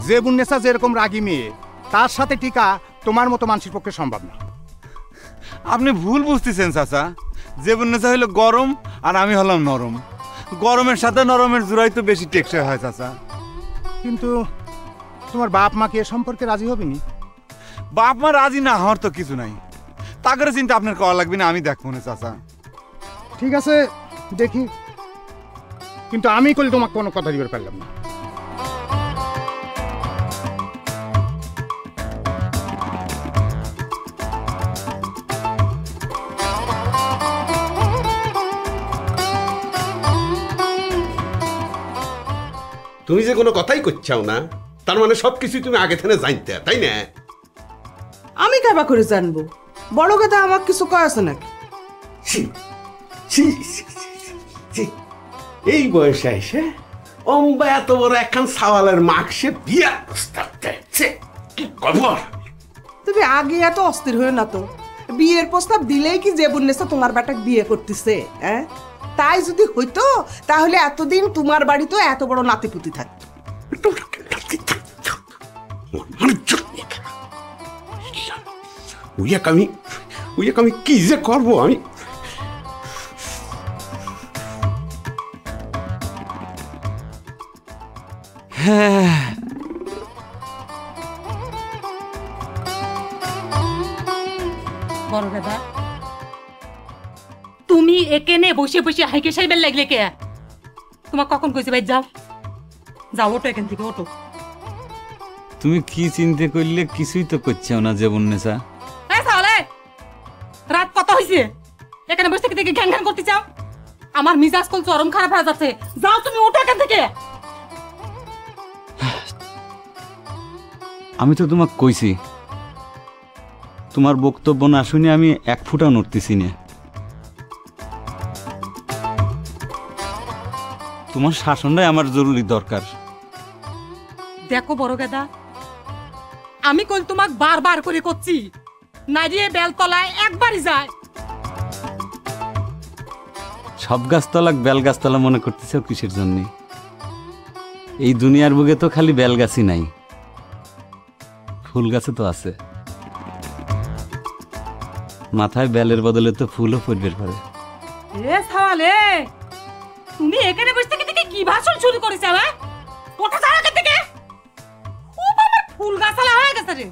জেবুন্নেসা যেরকম রাগী মেয়ে, তার সাথে টিকা তোমার মতো মানুষের পক্ষে সম্ভব না। আপনি ভুল বুঝতেছেন চাচা। জেবুন্নেসা হইলো গরম আর আমি হলাম নরম। গরমের সাথে নরমের জোড়াই তো বেশি টেকসই হয় চাচা। কিন্তু তোমার বাপ মা কি এ সম্পর্কে রাজি হবেনি? বাপ মা রাজি না হওয়ার তো কিছু নাই। তাগরে চিন্তা আপনার করা লাগবে না, আমি দেখবো না চাচা। ঠিক আছে, দেখি। কিন্তু আমি করলে তোমাকে কোনো কথা দিতে পারলাম না। তুমি যে কোনো কথাই করছাও না, তার মানে সবকিছু তুমি আগে থেকে জানতে, তাই না? আমি কেবা করে জানবো? বড় কথা আমার কিছু কয়েছে নাকি? এই বয়সে এসে অম্বা এত বড় একখান সাওয়ালের মাকসে বিয়ার প্রস্তাব দিচ্ছে, কি খবর? তুমি আগে এত অস্থির হয়ে না তো। বিয়ের প্রস্তাব দিলেই কি জেবুন্নেসা তোমার বেটাকে বিয়ে করতেছে? হ্যাঁ, তাই যদি হইতো তাহলে এতদিন তোমার বাড়িতে এত বড় নাতিপুতি থাকতো। আমি কি যে করবো আমি? বড় দাদা, তুমি এখানে বসে বসে হাইকে সাইবেল লাগলে কে? তোমার কখন কইছে ভাই যাও যাও, ওটো এখান থেকে, ওটো। তুমি কি চিন্তা করলে? কিছুই তো করছাও না জেবুন্নেসা। এই সালে, রাত কত হইছে? এখানে বসে থেকে ঘ্যান ঘ্যান করতে চাও? আমার মিজাজ কল চরম খারাপ হয়ে যাচ্ছে। যাও তুমি, ওটো এখান থেকে। আমি তো তোমাকে কইছি, তোমার বক্তব্য না শুনে আমি এক ফুটাও নড়তেছি না। তোমার শাসনটাই আমার জরুরি দরকার। দেখো বড় গাদা, আমি কল তোমাক বারবার করে করছি, নারিয়ে বেলতলায় একবারই যায়। সব গাছতলা বেল গাছতলা মনে করতেছ কিসের জন্য? এই দুনিয়ার বুকে তো খালি বেল গাছই নাই, ফুল গাছে তো আছে। মাথায় বেলের বদলে তো ফুলও ফুটবে পারে। এ সালে, তুমি এখানে বসে থেকে কি ভাষণ শুরু করেছ? ওঠা ছাড়া থেকে ও বাবা, ফুল গাছালা হয়ে গেছে রে।